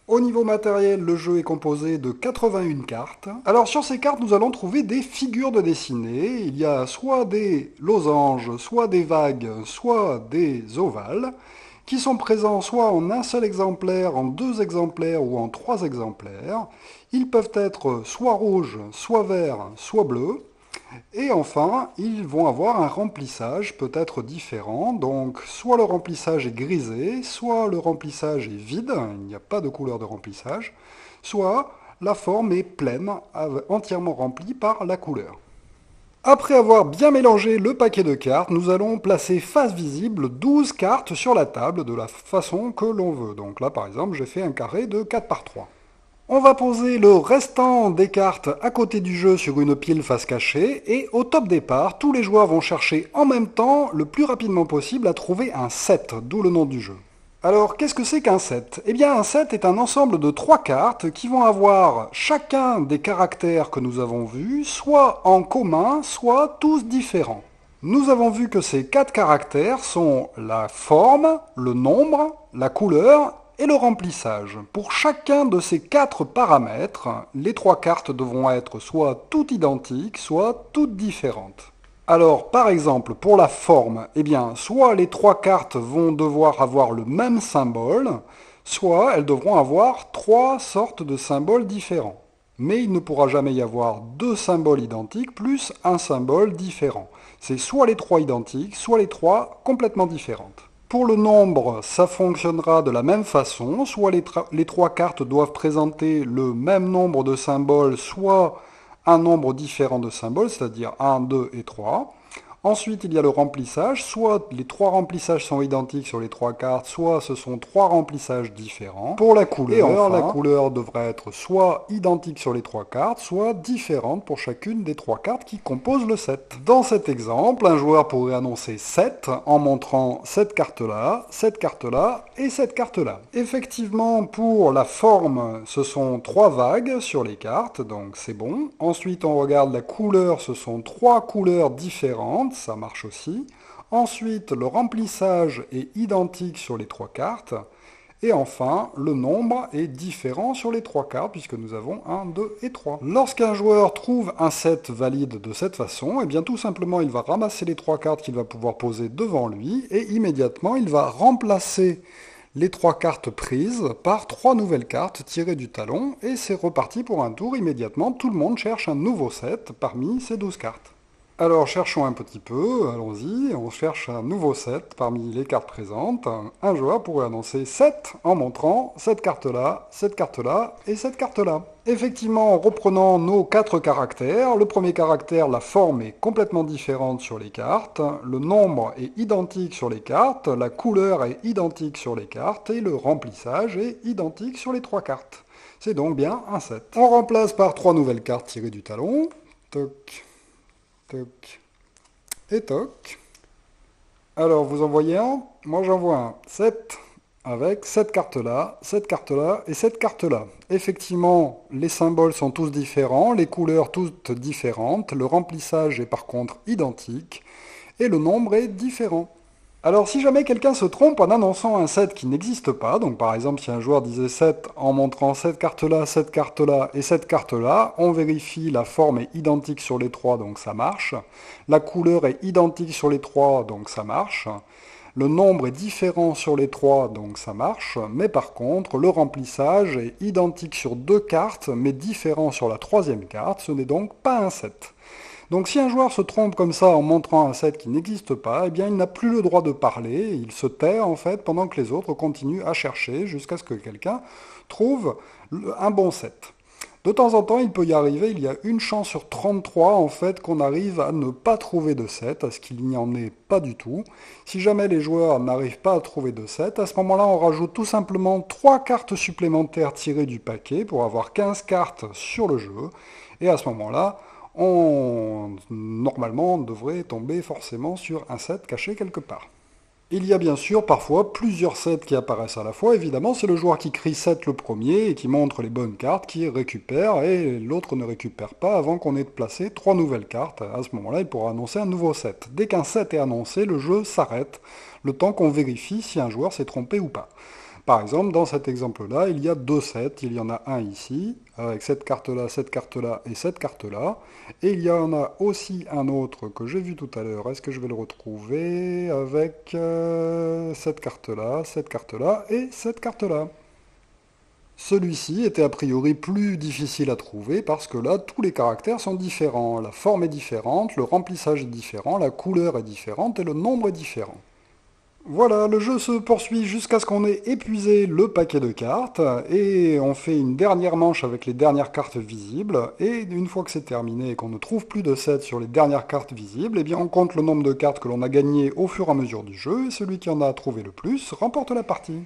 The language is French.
Au niveau matériel, le jeu est composé de 81 cartes. Alors sur ces cartes, nous allons trouver des figures de dessinée. Il y a soit des losanges, soit des vagues, soit des ovales, qui sont présents soit en un seul exemplaire, en deux exemplaires ou en trois exemplaires. Ils peuvent être soit rouges, soit verts, soit bleus. Et enfin, ils vont avoir un remplissage peut-être différent. Donc, soit le remplissage est grisé, soit le remplissage est vide, il n'y a pas de couleur de remplissage, soit la forme est pleine, entièrement remplie par la couleur. Après avoir bien mélangé le paquet de cartes, nous allons placer face visible 12 cartes sur la table de la façon que l'on veut. Donc là, par exemple, j'ai fait un carré de 4 par 3. On va poser le restant des cartes à côté du jeu sur une pile face cachée et au top départ, tous les joueurs vont chercher en même temps, le plus rapidement possible, à trouver un set, d'où le nom du jeu. Alors, qu'est-ce que c'est qu'un set? Eh bien, un set est un ensemble de trois cartes qui vont avoir chacun des caractères que nous avons vus, soit en commun, soit tous différents. Nous avons vu que ces quatre caractères sont la forme, le nombre, la couleur et le remplissage. Pour chacun de ces quatre paramètres, les trois cartes devront être soit toutes identiques, soit toutes différentes. Alors, par exemple, pour la forme, eh bien, soit les trois cartes vont devoir avoir le même symbole, soit elles devront avoir trois sortes de symboles différents. Mais il ne pourra jamais y avoir deux symboles identiques plus un symbole différent. C'est soit les trois identiques, soit les trois complètement différentes. Pour le nombre, ça fonctionnera de la même façon, soit les trois cartes doivent présenter le même nombre de symboles, soit un nombre différent de symboles, c'est-à-dire 1, 2 et 3. Ensuite, il y a le remplissage, soit les trois remplissages sont identiques sur les trois cartes, soit ce sont trois remplissages différents. Pour la couleur, enfin, la couleur devrait être soit identique sur les trois cartes, soit différente pour chacune des trois cartes qui composent le set. Dans cet exemple, un joueur pourrait annoncer 7 en montrant cette carte-là et cette carte-là. Effectivement, pour la forme, ce sont trois vagues sur les cartes, donc c'est bon. Ensuite, on regarde la couleur, ce sont trois couleurs différentes, ça marche aussi. Ensuite, le remplissage est identique sur les trois cartes. Et enfin, le nombre est différent sur les trois cartes, puisque nous avons 1, 2 et 3. Lorsqu'un joueur trouve un set valide de cette façon, eh bien tout simplement il va ramasser les trois cartes qu'il va pouvoir poser devant lui, et immédiatement il va remplacer les trois cartes prises par trois nouvelles cartes tirées du talon, et c'est reparti pour un tour. Immédiatement, tout le monde cherche un nouveau set parmi ces 12 cartes. Alors cherchons un petit peu, allons-y, on cherche un nouveau set parmi les cartes présentes. Un joueur pourrait annoncer 7 en montrant cette carte-là et cette carte-là. Effectivement, en reprenant nos quatre caractères, le premier caractère, la forme est complètement différente sur les cartes, le nombre est identique sur les cartes, la couleur est identique sur les cartes et le remplissage est identique sur les trois cartes. C'est donc bien un set. On remplace par trois nouvelles cartes tirées du talon. Toc. Toc et toc. Alors, vous en voyez un? Moi, j'en vois un. 7 avec cette carte-là et cette carte-là. Effectivement, les symboles sont tous différents, les couleurs toutes différentes, le remplissage est par contre identique et le nombre est différent. Alors si jamais quelqu'un se trompe en annonçant un set qui n'existe pas, donc par exemple si un joueur disait 7 en montrant cette carte-là et cette carte-là, on vérifie la forme est identique sur les trois, donc ça marche. La couleur est identique sur les trois, donc ça marche. Le nombre est différent sur les trois, donc ça marche. Mais par contre, le remplissage est identique sur deux cartes, mais différent sur la troisième carte, ce n'est donc pas un set. Donc si un joueur se trompe comme ça en montrant un set qui n'existe pas, eh bien il n'a plus le droit de parler, il se tait en fait pendant que les autres continuent à chercher jusqu'à ce que quelqu'un trouve un bon set. De temps en temps, il peut y arriver, il y a une chance sur 33 en fait qu'on arrive à ne pas trouver de set, à ce qu'il n'y en ait pas du tout. Si jamais les joueurs n'arrivent pas à trouver de set, à ce moment-là on rajoute tout simplement 3 cartes supplémentaires tirées du paquet pour avoir 15 cartes sur le jeu, et à ce moment-là, normalement, on devrait tomber forcément sur un set caché quelque part. Il y a bien sûr parfois plusieurs sets qui apparaissent à la fois. Évidemment, c'est le joueur qui crie 7 le premier et qui montre les bonnes cartes, qui récupère, et l'autre ne récupère pas avant qu'on ait placé 3 nouvelles cartes. À ce moment-là, il pourra annoncer un nouveau set. Dès qu'un set est annoncé, le jeu s'arrête, le temps qu'on vérifie si un joueur s'est trompé ou pas. Par exemple, dans cet exemple-là, il y a deux sets. Il y en a un ici, avec cette carte-là et cette carte-là. Et il y en a aussi un autre que j'ai vu tout à l'heure. Est-ce que je vais le retrouver avec cette carte-là et cette carte-là? Celui-ci était a priori plus difficile à trouver parce que là, tous les caractères sont différents. La forme est différente, le remplissage est différent, la couleur est différente et le nombre est différent. Voilà, le jeu se poursuit jusqu'à ce qu'on ait épuisé le paquet de cartes, et on fait une dernière manche avec les dernières cartes visibles, et une fois que c'est terminé et qu'on ne trouve plus de 7 sur les dernières cartes visibles, eh bien on compte le nombre de cartes que l'on a gagnées au fur et à mesure du jeu, et celui qui en a trouvé le plus remporte la partie.